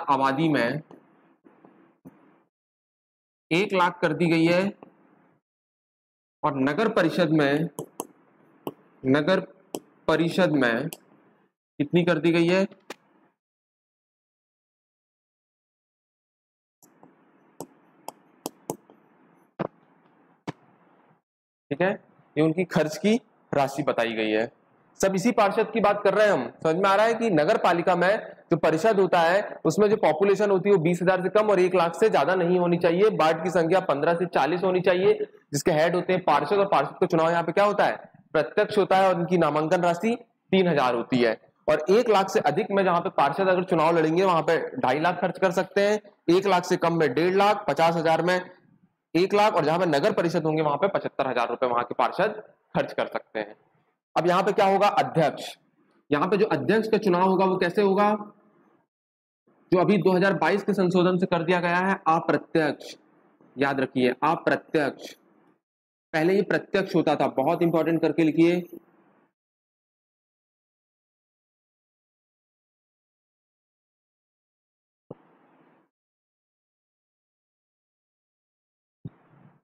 आबादी में 1 लाख कर दी गई है। और नगर परिषद में कितनी कर दी गई है? ठीक है, ये उनकी खर्च की राशि बताई गई है। सब इसी पार्षद की बात कर रहे हैं हम। समझ में आ रहा है कि नगर पालिका में जो परिषद होता है उसमें जो पॉपुलेशन होती है वो 20,000 से कम और 1 लाख से ज्यादा नहीं होनी चाहिए। वार्ड की संख्या 15 से 40 होनी चाहिए, जिसके हेड होते हैं पार्षद। और पार्षद का चुनाव यहाँ पे क्या होता है? प्रत्यक्ष होता है, और उनकी नामांकन राशि 3,000 होती है। और 1 लाख से अधिक में जहां पे पार्षद अगर चुनाव लड़ेंगे वहां पे 2.5 लाख खर्च कर सकते हैं, 1 लाख से कम में 1.5 लाख, 50,000 में 1 लाख, और जहां पे नगर परिषद होंगे वहां पे 75,000 रुपए वहां के पार्षद खर्च कर सकते हैं। अब यहाँ पे क्या होगा? अध्यक्ष। यहाँ पे जो अध्यक्ष का चुनाव होगा वो कैसे होगा? जो अभी 2022 के संशोधन से कर दिया गया है, अप्रत्यक्ष। याद रखिए, अप्रत्यक्ष। पहले ये प्रत्यक्ष होता था, बहुत इंपॉर्टेंट करके लिखिए।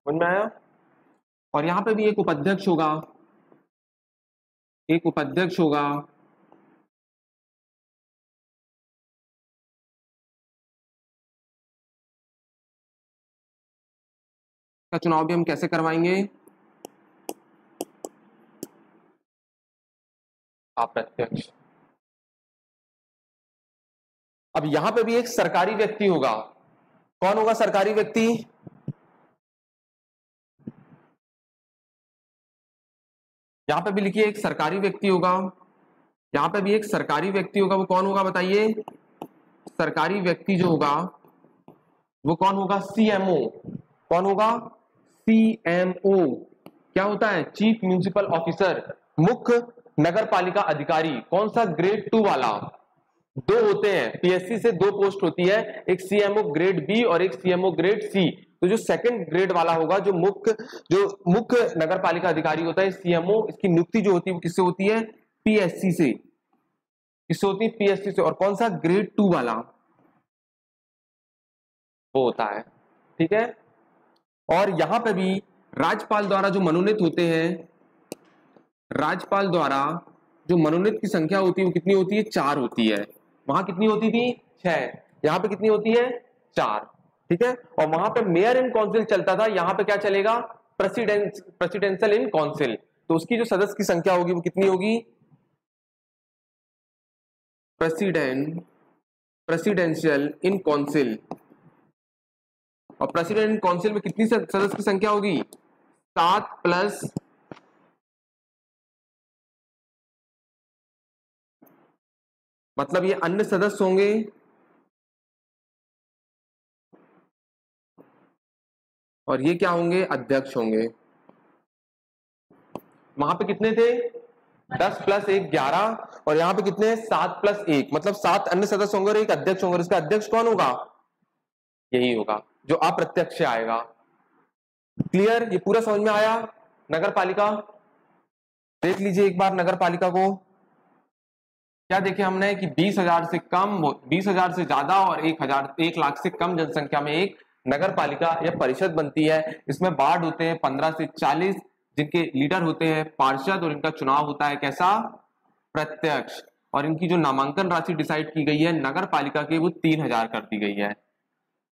समझ में आया? और यहाँ पे भी एक उपाध्यक्ष होगा, एक उपाध्यक्ष होगा। का चुनाव भी हम कैसे करवाएंगे? अप्रत्यक्ष। अब यहां पे भी एक सरकारी व्यक्ति होगा। कौन होगा सरकारी व्यक्ति? यहां पे भी लिखिए, एक सरकारी व्यक्ति होगा। यहां पे भी एक सरकारी व्यक्ति होगा। वो कौन होगा बताइए? सरकारी व्यक्ति जो होगा वो कौन होगा? सीएमओ। कौन होगा? सीएमओ। क्या होता है? चीफ म्युनिसिपल ऑफिसर, मुख्य नगर पालिका अधिकारी। कौन सा? ग्रेड 2 वाला। 2 होते हैं, पीएससी से 2 पोस्ट होती है, एक सीएमओ ग्रेड बी और एक सीएमओ ग्रेड सी। तो जो सेकंड ग्रेड वाला होगा, जो मुख्य नगर पालिका अधिकारी होता है, सीएमओ, इसकी नियुक्ति जो होती है वो किससे होती है? पीएससी से। किससे होती है? पीएससी से। और कौन सा? ग्रेड 2 वाला वो होता है ठीक है। और यहां पे भी राज्यपाल द्वारा जो मनोनीत होते हैं, राज्यपाल द्वारा जो मनोनीत की संख्या होती है वो कितनी होती है? 4 होती है। वहां कितनी होती थी? 6। यहाँ पे कितनी होती है? 4। ठीक है। और वहां पे मेयर इन काउंसिल चलता था, यहाँ पे क्या चलेगा? Presidential in council. तो उसकी जो सदस्य की संख्या होगी वो कितनी होगी? Presidential in council. और प्रेसिडेंट इन काउंसिल में कितनी सदस्य की संख्या होगी? 7 प्लस, मतलब ये अन्य सदस्य होंगे, और ये क्या होंगे? अध्यक्ष होंगे। वहां पे कितने थे? 10 प्लस 1 11। और यहाँ पे कितने? 7 प्लस 1, मतलब 7 अन्य सदस्य होंगे और एक अध्यक्ष होंगे। इसका अध्यक्ष कौन होगा? यही होगा जो अप्रत्यक्ष से आएगा। क्लियर? ये पूरा समझ में आया? नगर पालिका देख लीजिए एक बार नगर पालिका को। क्या देखे हमने कि 20,000 से कम, 20,000 से ज्यादा और 1 लाख से कम जनसंख्या में एक नगर पालिका या परिषद बनती है। इसमें वार्ड होते हैं 15 से 40, जिनके लीडर होते हैं पार्षद, और इनका चुनाव होता है कैसा? प्रत्यक्ष। और इनकी जो नामांकन राशि डिसाइड की गई है नगर पालिका की, वो 3,000 कर दी गई है।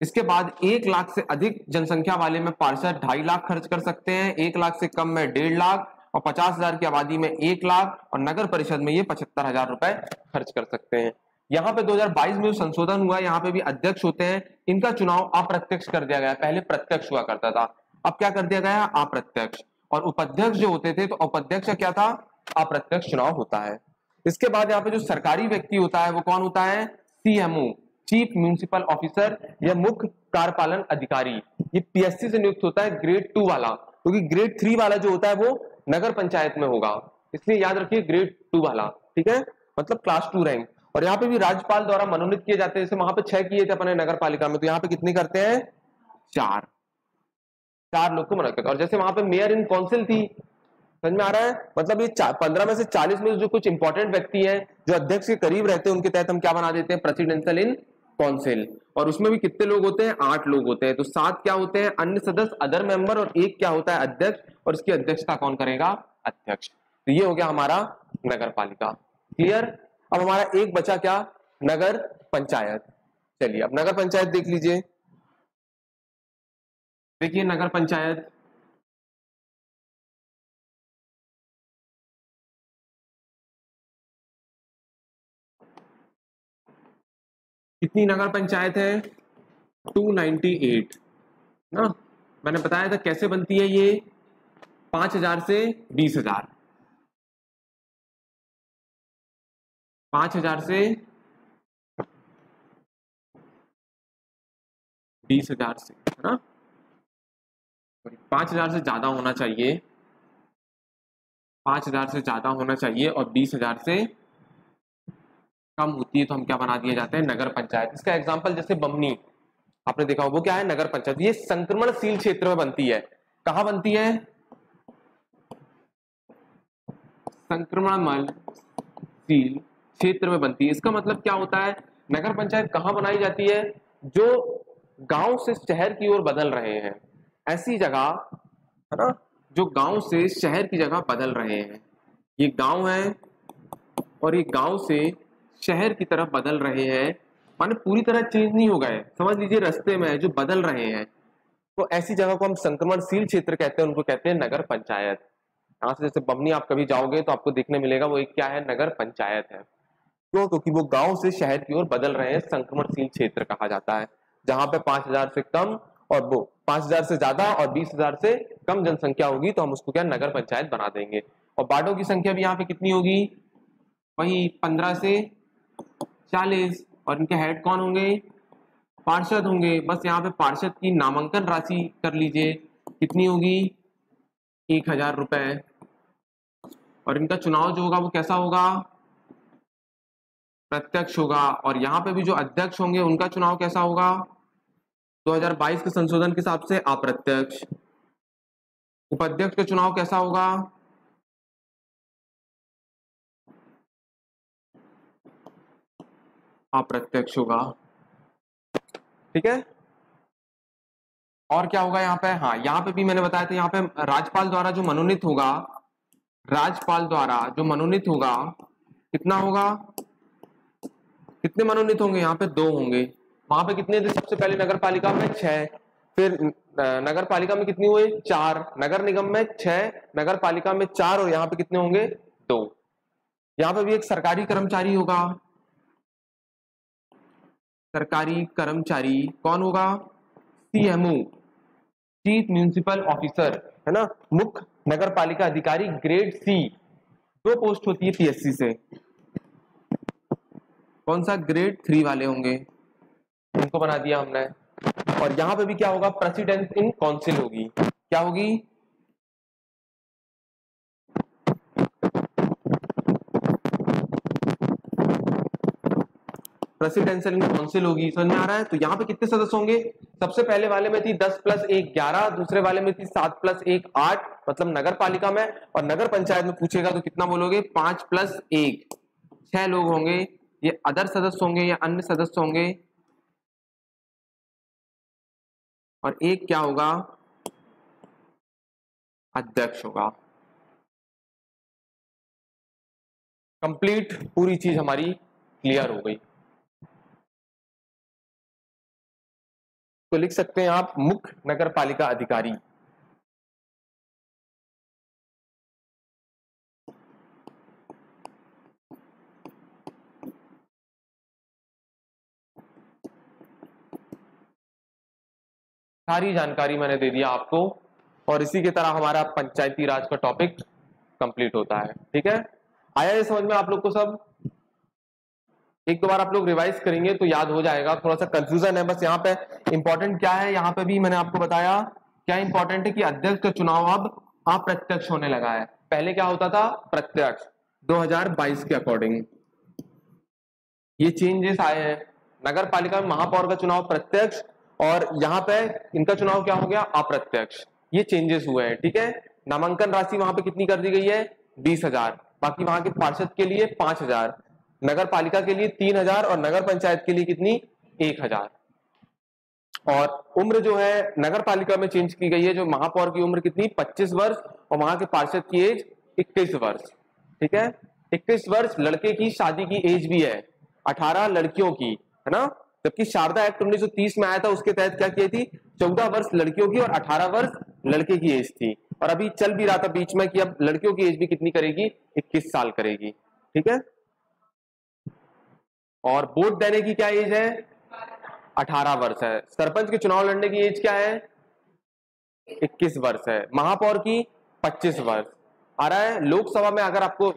इसके बाद 1 लाख से अधिक जनसंख्या वाले में पार्षद 2.5 लाख खर्च कर सकते हैं, 1 लाख से कम में 1.5 लाख, और 50,000 की आबादी में 1 लाख, और नगर परिषद में ये 75,000 रुपए खर्च कर सकते हैं। यहाँ पे 2022 में जो संशोधन हुआ, यहाँ पे भी अध्यक्ष होते हैं, इनका चुनाव अप्रत्यक्ष कर दिया गया। पहले प्रत्यक्ष हुआ करता था, अब क्या कर दिया गया? अप्रत्यक्ष। और उपाध्यक्ष जो होते थे, तो उपाध्यक्ष का क्या था? अप्रत्यक्ष चुनाव होता है। इसके बाद यहाँ पे जो सरकारी व्यक्ति होता है वो कौन होता है? सीएमओ, चीफ म्यूनिसिपल ऑफिसर, या मुख्य कार्यपालन अधिकारी। ये पीएससी से नियुक्त होता है, ग्रेड 2 वाला, क्योंकि ग्रेड 3 वाला जो होता है वो नगर पंचायत में होगा, इसलिए याद रखिए ग्रेड 2 वाला। ठीक है, मतलब क्लास 2 रैंक। और यहाँ पे भी राज्यपाल द्वारा मनोनीत किए जाते हैं। जैसे वहां पे 6 किए थे अपने नगर पालिका में, तो यहाँ पे कितने करते हैं? 4। 4 लोग को मनोनीत करते हैं। और जैसे वहां पे मेयर इन काउंसिल थी, समझ में आ रहा है? मतलब ये 15 में से 40 में जो कुछ इंपॉर्टेंट व्यक्ति हैं जो अध्यक्ष के करीब रहते हैं, उनके तहत हम क्या बना देते हैं? Presidential in council. और उसमें भी कितने लोग होते हैं? 8 लोग होते हैं। तो 7 क्या होते हैं? अन्य सदस्य, अदर मेंबर, और 1 क्या होता है? अध्यक्ष। और इसकी अध्यक्षता कौन करेगा? अध्यक्ष। तो ये हो गया हमारा नगर पालिका। क्लियर? अब हमारा एक बचा क्या? नगर पंचायत। चलिए अब नगर पंचायत देख लीजिए। देखिए नगर पंचायत, कितनी नगर पंचायत है? 298 ना। मैंने बताया था कैसे बनती है ये? 5,000 से 20,000, 5,000 से 20,000 से, है ना? 5,000 से ज्यादा होना चाहिए, 5,000 से ज्यादा होना चाहिए, और 20,000 से कम होती है तो हम क्या बना दिए जाते हैं? नगर पंचायत। इसका एग्जांपल जैसे बमनी, आपने देखा हो, वो क्या है? नगर पंचायत। ये संक्रमणशील क्षेत्र में बनती है। कहाँ बनती है? संक्रमणशील क्षेत्र में बनती है। इसका मतलब क्या होता है? नगर पंचायत कहाँ बनाई जाती है? जो गांव से शहर की ओर बदल रहे हैं, ऐसी जगह, है ना, जो गांव से शहर की जगह बदल रहे हैं। ये गांव है और ये गांव से शहर की तरफ बदल रहे हैं, माने पूरी तरह चेंज नहीं हो गए, समझ लीजिए रास्ते में है, जो बदल रहे हैं। तो ऐसी जगह को हम संक्रमणशील क्षेत्र कहते हैं, उनको कहते हैं नगर पंचायत। यहाँ से जैसे बमनी आप कभी जाओगे तो आपको देखने मिलेगा, वो एक क्या है? नगर पंचायत है। क्यों? क्योंकि वो गांव से शहर की ओर बदल रहे हैं, संक्रमणशील क्षेत्र कहा जाता है। जहां पे 5,000 से कम, और वो 5,000 से ज्यादा और 20,000 से कम जनसंख्या होगी तो हम उसको क्या? नगर पंचायत बना देंगे। और वार्डों की संख्या भी यहाँ पे कितनी होगी? वही 15 से 40। और इनके हेड कौन होंगे? पार्षद होंगे। बस यहाँ पे पार्षद की नामांकन राशि कर लीजिए, कितनी होगी? 1,000 रुपए। और इनका चुनाव जो होगा वो कैसा होगा? प्रत्यक्ष होगा। और यहाँ पे भी जो अध्यक्ष होंगे उनका चुनाव कैसा होगा? 2022 के संशोधन के हिसाब से अप्रत्यक्ष। उपाध्यक्ष का चुनाव कैसा होगा? अप्रत्यक्ष होगा। ठीक है। और क्या होगा यहाँ पे, हाँ यहाँ पे भी मैंने बताया था, यहाँ पे राज्यपाल द्वारा जो मनोनीत होगा, राज्यपाल द्वारा जो मनोनीत होगा कितना होगा, कितने मनोनीत होंगे, यहाँ पे 2 होंगे। वहां पे कितने थे सबसे पहले, नगर पालिका में 6, फिर नगर पालिका में कितनी हुई 4, नगर निगम में 6, नगर पालिका में 4, और यहाँ पे कितने होंगे 2। यहाँ पे भी एक सरकारी कर्मचारी होगा, सरकारी कर्मचारी कौन होगा, सीएमओ, चीफ म्यूनिसिपल ऑफिसर, है ना, मुख्य नगर पालिका अधिकारी ग्रेड सी, 2 पोस्ट होती है पीएससी से, कौन सा ग्रेड 3 वाले होंगे, उनको बना दिया हमने। और यहां पे भी क्या होगा, प्रेसिडेंट इन काउंसिल होगी, क्या होगी, प्रेसिडेंशियल इन काउंसिल होगी, समझ में आ रहा है। तो यहाँ पे कितने सदस्य होंगे, सबसे पहले वाले में थी 10 + 1 11, दूसरे वाले में थी 7 + 1 8, मतलब नगर पालिका में, और नगर पंचायत में पूछेगा तो कितना बोलोगे, 5 + 1 6 लोग होंगे। ये अदर सदस्य होंगे या अन्य सदस्य होंगे, और एक क्या होगा, अध्यक्ष होगा। कंप्लीट पूरी चीज हमारी क्लियर हो गई। तो लिख सकते हैं आप मुख्य नगर पालिका अधिकारी। सारी जानकारी मैंने दे दिया आपको, और इसी की तरह हमारा पंचायती राज का टॉपिक कंप्लीट होता है। ठीक है, आया ये समझ में आप लोग को सब, एक दो बार आप लोग रिवाइज करेंगे तो याद हो जाएगा, थोड़ा सा कंफ्यूजन है बस। यहाँ पे इंपॉर्टेंट क्या है, यहाँ पे भी मैंने आपको बताया क्या इंपॉर्टेंट है कि अध्यक्ष का चुनाव अब अप्रत्यक्ष होने लगा है, पहले क्या होता था प्रत्यक्ष, 2022 के अकॉर्डिंग ये चेंजेस आए हैं। नगर पालिका में महापौर का चुनाव प्रत्यक्ष, और यहाँ पे इनका चुनाव क्या हो गया अप्रत्यक्ष, ये चेंजेस हुए हैं। ठीक है, नामांकन राशि वहां पे कितनी कर दी गई है 20,000, बाकी वहां के पार्षद के लिए 5,000, नगर पालिका के लिए 3,000, और नगर पंचायत के लिए कितनी 1,000। और उम्र जो है नगर पालिका में चेंज की गई है, जो महापौर की उम्र कितनी 25 वर्ष, और वहां के पार्षद की एज 21 वर्ष। ठीक है, 21 वर्ष लड़के की शादी की एज भी है, 18 लड़कियों की, है ना। जबकि शारदा एक्ट 1930 में आया था, उसके तहत क्या की थी, 14 वर्ष लड़कियों की और 18 वर्ष लड़के की एज थी। और अभी चल भी रहा था बीच में कि अब लड़कियों की एज भी कितनी करेगी 21 साल करेगी। ठीक है, और वोट देने की क्या एज है 18 वर्ष है। सरपंच के चुनाव लड़ने की एज क्या है 21 वर्ष है। महापौर की 25 वर्ष। आ रहा है, लोकसभा में अगर आपको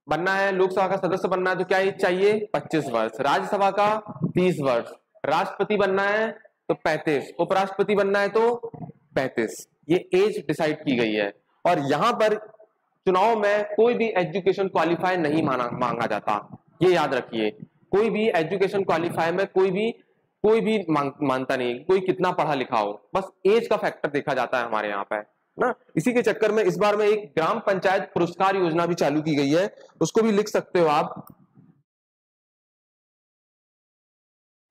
बनना है, लोकसभा का सदस्य बनना है तो क्या एज चाहिए 25 वर्ष, राज्यसभा का 30 वर्ष, राष्ट्रपति बनना है तो 35, उपराष्ट्रपति बनना है तो 35। ये एज डिसाइड की गई है। और यहां पर चुनाव में कोई भी एजुकेशन क्वालिफाई नहीं मांगा जाता, ये याद रखिए। कोई भी एजुकेशन क्वालिफाई में कोई भी मानता नहीं कोई कितना पढ़ा लिखा हो, बस एज का फैक्टर देखा जाता है हमारे यहाँ पे ना। इसी के चक्कर में इस बार में एक ग्राम पंचायत पुरस्कार योजना भी चालू की गई है, उसको भी लिख सकते हो आप।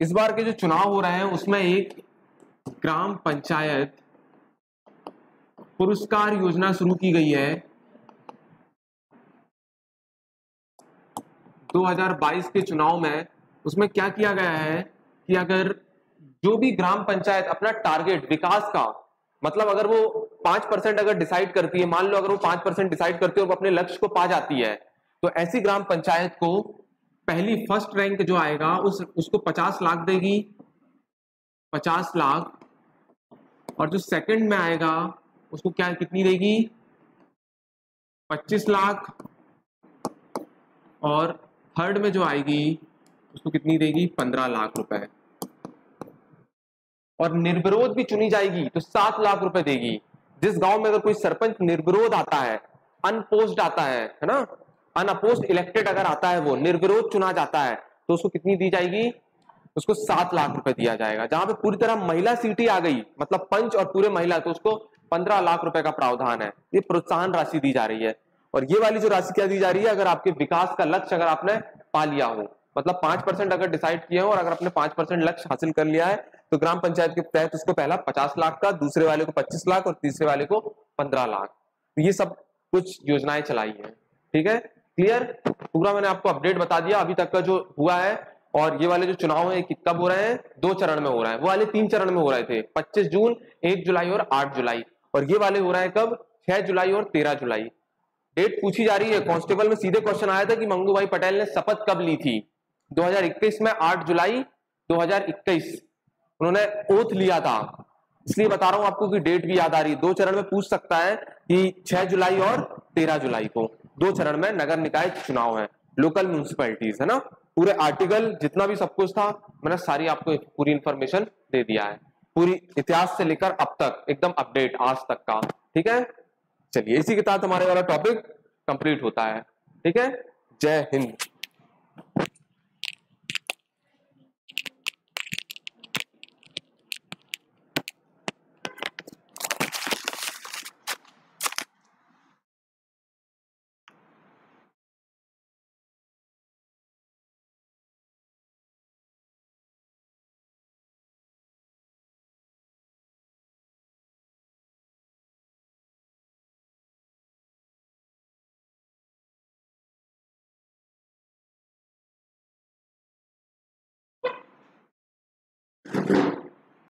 इस बार के जो चुनाव हो रहे हैं उसमें एक ग्राम पंचायत पुरस्कार योजना शुरू की गई है 2022 के चुनाव में। उसमें क्या किया गया है कि अगर जो भी ग्राम पंचायत अपना टारगेट विकास का, मतलब अगर वो 5% अगर डिसाइड करती है, मान लो अगर वो 5% डिसाइड करती है और वो अपने लक्ष्य को पा जाती है, तो ऐसी ग्राम पंचायत को पहली फर्स्ट रैंक जो आएगा उसको 50 लाख देगी, 50 लाख। और जो सेकंड में आएगा उसको क्या कितनी देगी 25 लाख। और थर्ड में जो आएगी उसको कितनी देगी 15 लाख रुपए। और निर्विरोध भी चुनी जाएगी तो 7 लाख रुपए देगी। जिस गांव में अगर कोई सरपंच निर्विरोध आता है, अनपोस्ड आता है ना, अनअपोज्ड इलेक्टेड अगर आता है, वो निर्विरोध चुना जाता है, तो उसको कितनी दी जाएगी, उसको 7 लाख रुपए दिया जाएगा। जहां पे पूरी तरह महिला सीटें आ गई, मतलब पंच और पूरे महिला, तो उसको 15 लाख रुपए का प्रावधान है। ये प्रोत्साहन राशि दी जा रही है। और ये वाली जो राशि क्या दी जा रही है, अगर आपके विकास का लक्ष्य अगर आपने पा लिया हो, मतलब 5% अगर डिसाइड किए हो और अगर आपने 5% लक्ष्य हासिल कर लिया है, तो ग्राम पंचायत के तहत उसको पहला 50 लाख का, दूसरे वाले को 25 लाख और तीसरे वाले को 15 लाख। तो ये सब कुछ योजनाएं चलाई है। ठीक है, क्लियर? पूरा मैंने आपको अपडेट बता दिया अभी तक का जो हुआ है। और ये वाले जो चुनाव है कब हो रहे हैं? 2 चरण में हो रहा है। वो वाले 3 चरण में हो रहे थे, 25 जून, 1 जुलाई और 8 जुलाई। और ये वाले हो रहे हैं कब? 6 जुलाई और 13 जुलाई। डेट पूछी जा रही है। कांस्टेबल में सीधे क्वेश्चन आया था कि मंगू भाई पटेल ने शपथ कब ली थी? 2021 में 8 जुलाई 2021 उन्होंने ओथ लिया था। इसलिए बता रहा हूं आपको कि डेट भी याद आ रही है। 2 चरण में पूछ सकता है कि 6 जुलाई और 13 जुलाई को 2 चरण में नगर निकाय चुनाव है, लोकल म्यूनिसिपैलिटीज, है ना। पूरे आर्टिकल जितना भी सब कुछ था मैंने सारी आपको पूरी इंफॉर्मेशन दे दिया है, पूरी इतिहास से लेकर अब तक एकदम अपडेट आज तक का। ठीक है, चलिए इसी के साथ हमारे वाला टॉपिक कंप्लीट होता है। ठीक है, जय हिंद।